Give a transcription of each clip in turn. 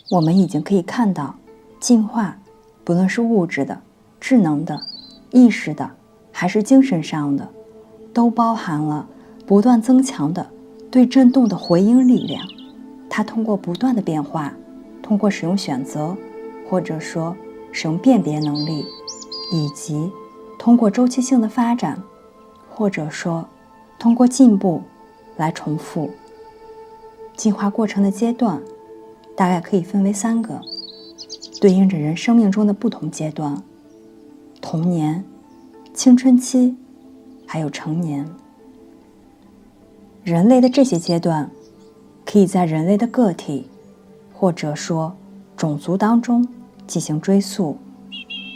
我们已经可以看到，进化，不论是物质的、智能的、意识的，还是精神上的，都包含了不断增强的对振动的回应力量。它通过不断的变化，通过使用选择，或者说使用辨别能力，以及通过周期性的发展，或者说通过进步来重复。进化过程的阶段大概可以分为3个，对应着人生命中的不同阶段：童年、青春期，还有成年。人类的这些阶段可以在人类的个体或者说种族当中进行追溯。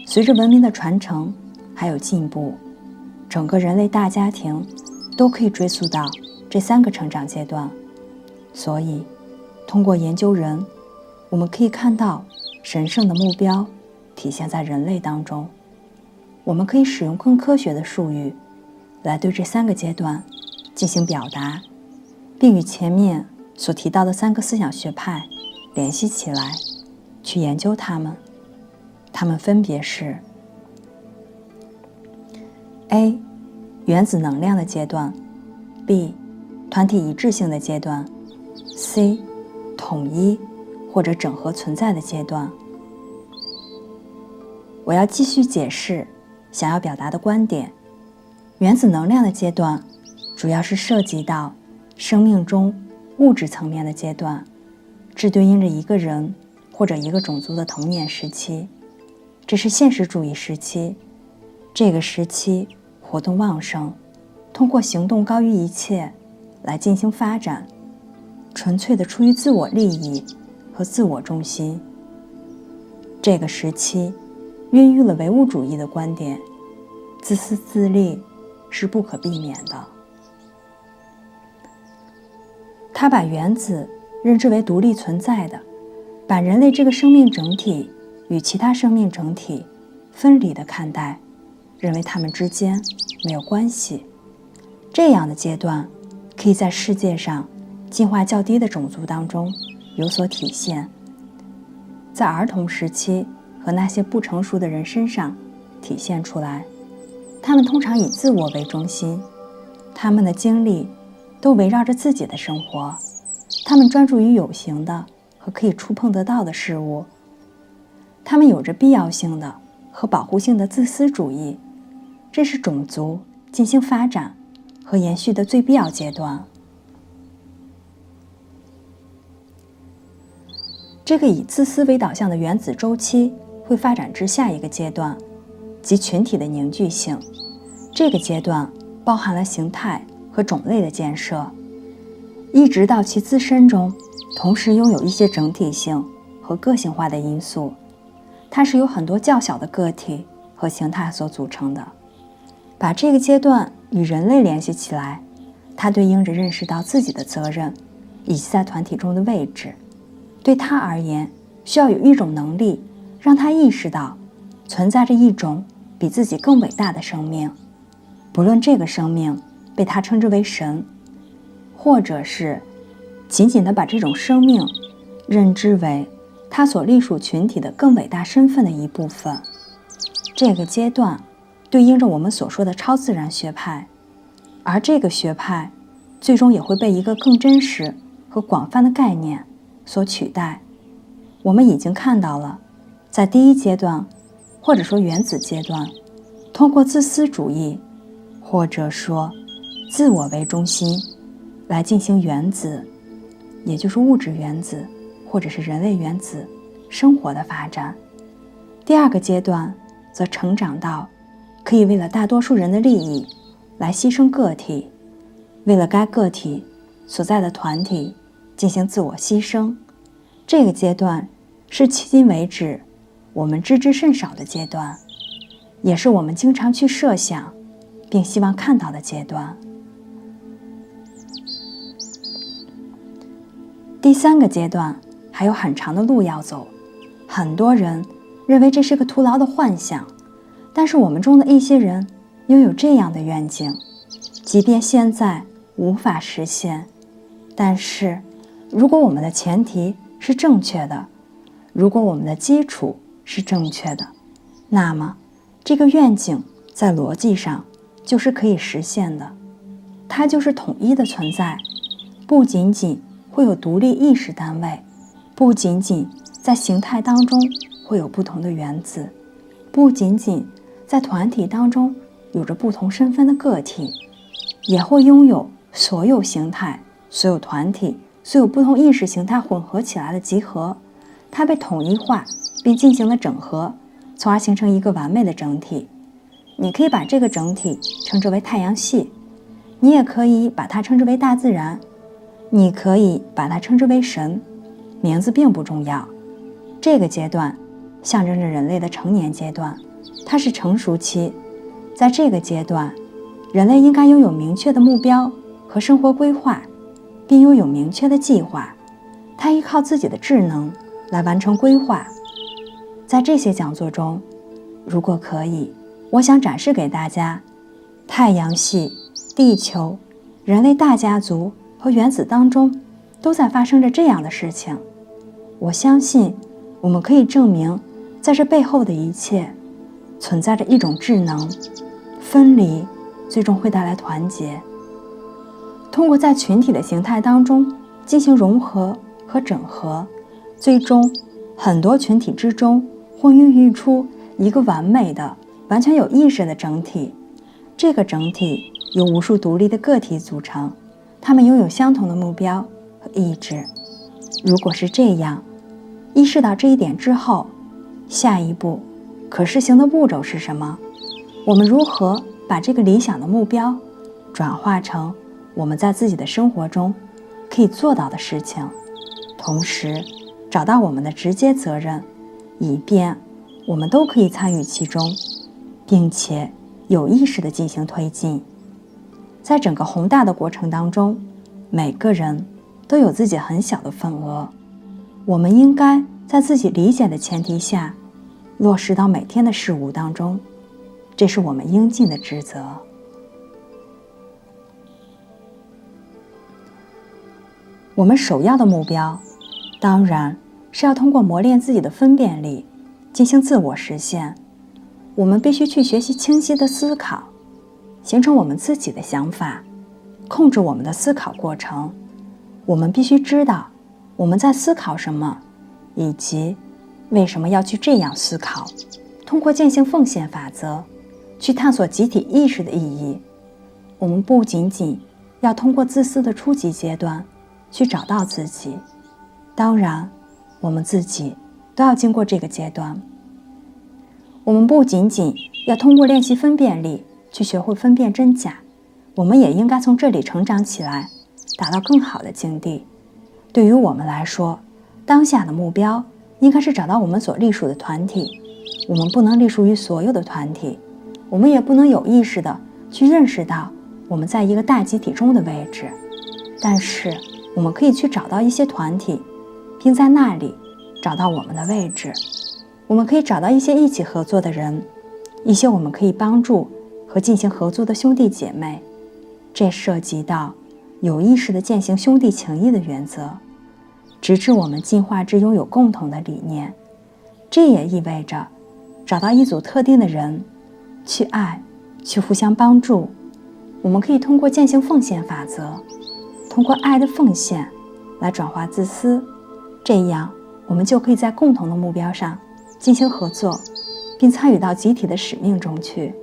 随着文明的传承还有进步，整个人类大家庭都可以追溯到这3个成长阶段。所以通过研究人，我们可以看到神圣的目标体现在人类当中。我们可以使用更科学的术语来对这3个阶段进行表达，并与前面所提到的3个思想学派联系起来，去研究它们。它们分别是 A. 原子能量的阶段， B. 团体一致性的阶段， C. 统一或者整合存在的阶段。我要继续解释想要表达的观点。原子能量的阶段主要是涉及到生命中物质层面的阶段，这对应着一个人或者一个种族的童年时期。这是现实主义时期，这个时期活动旺盛，通过行动高于一切来进行发展，纯粹的出于自我利益和自我中心。这个时期孕育了唯物主义的观点，自私自利是不可避免的。他把原子认知为独立存在的，把人类这个生命整体与其他生命整体分离的看待，认为它们之间没有关系。这样的阶段可以在世界上进化较低的种族当中有所体现，在儿童时期和那些不成熟的人身上体现出来。他们通常以自我为中心，他们的精力都围绕着自己的生活，他们专注于有形的和可以触碰得到的事物，他们有着必要性的和保护性的自私主义，这是种族进行发展和延续的最必要阶段。这个以自私为导向的原子周期会发展至下一个阶段，即群体的凝聚性。这个阶段包含了形态和种类的建设，一直到其自身中同时拥有一些整体性和个性化的因素。它是由很多较小的个体和形态所组成的。把这个阶段与人类联系起来，它对应着认识到自己的责任以及在团体中的位置。对他而言，需要有一种能力让他意识到存在着一种比自己更伟大的生命，不论这个生命被他称之为神，或者是仅仅的把这种生命认知为他所隶属群体的更伟大身份的一部分。这个阶段对应着我们所说的超自然学派，而这个学派最终也会被一个更真实和广泛的概念所取代。我们已经看到了，在第一阶段或者说原子阶段，通过自私主义或者说自我为中心来进行原子，也就是物质原子或者是人类原子生活的发展。第二个阶段则成长到可以为了大多数人的利益来牺牲个体，为了该个体所在的团体进行自我牺牲。这个阶段是迄今为止我们知之甚少的阶段，也是我们经常去设想并希望看到的阶段。第3个阶段还有很长的路要走，很多人认为这是个徒劳的幻想，但是我们中的一些人拥有这样的愿景，即便现在无法实现，但是如果我们的前提是正确的，如果我们的基础是正确的，那么这个愿景在逻辑上就是可以实现的，它就是统一的存在，不仅仅会有独立意识单位，不仅仅在形态当中会有不同的原子，不仅仅在团体当中有着不同身份的个体，也会拥有所有形态、所有团体、所有不同意识形态混合起来的集合，它被统一化并进行了整合，从而形成一个完美的整体。你可以把这个整体称之为太阳系，你也可以把它称之为大自然，你可以把它称之为神，名字并不重要。这个阶段象征着人类的成年阶段，它是成熟期。在这个阶段，人类应该拥有明确的目标和生活规划，并拥有明确的计划。它依靠自己的智能来完成规划。在这些讲座中，如果可以，我想展示给大家太阳系、地球、人类大家族和原子当中都在发生着这样的事情。我相信我们可以证明，在这背后的一切存在着一种智能，分离最终会带来团结。通过在群体的形态当中进行融合和整合，最终很多群体之中会孕育出一个完美的、完全有意识的整体。这个整体由无数独立的个体组成，他们拥有相同的目标和意志。如果是这样，意识到这一点之后，下一步可实行的步骤是什么？我们如何把这个理想的目标转化成我们在自己的生活中可以做到的事情，同时找到我们的直接责任，以便我们都可以参与其中，并且有意识地进行推进。在整个宏大的过程当中，每个人都有自己很小的份额，我们应该在自己理解的前提下落实到每天的事物当中，这是我们应尽的职责。我们首要的目标当然是要通过磨练自己的分辨力进行自我实现。我们必须去学习清晰的思考，形成我们自己的想法，控制我们的思考过程。我们必须知道我们在思考什么，以及为什么要去这样思考。通过践行奉献法则去探索集体意识的意义。我们不仅仅要通过自私的初级阶段去找到自己，当然我们自己都要经过这个阶段。我们不仅仅要通过练习分辨力去学会分辨真假，我们也应该从这里成长起来，达到更好的境地。对于我们来说，当下的目标应该是找到我们所隶属的团体。我们不能隶属于所有的团体，我们也不能有意识地去认识到我们在一个大集体中的位置，但是我们可以去找到一些团体，并在那里找到我们的位置。我们可以找到一些一起合作的人，一些我们可以帮助和进行合作的兄弟姐妹。这涉及到有意识地践行兄弟情谊的原则，直至我们进化至拥有共同的理念。这也意味着找到一组特定的人，去爱，去互相帮助。我们可以通过践行奉献法则，通过爱的奉献来转化自私，这样我们就可以在共同的目标上进行合作，并参与到集体的使命中去。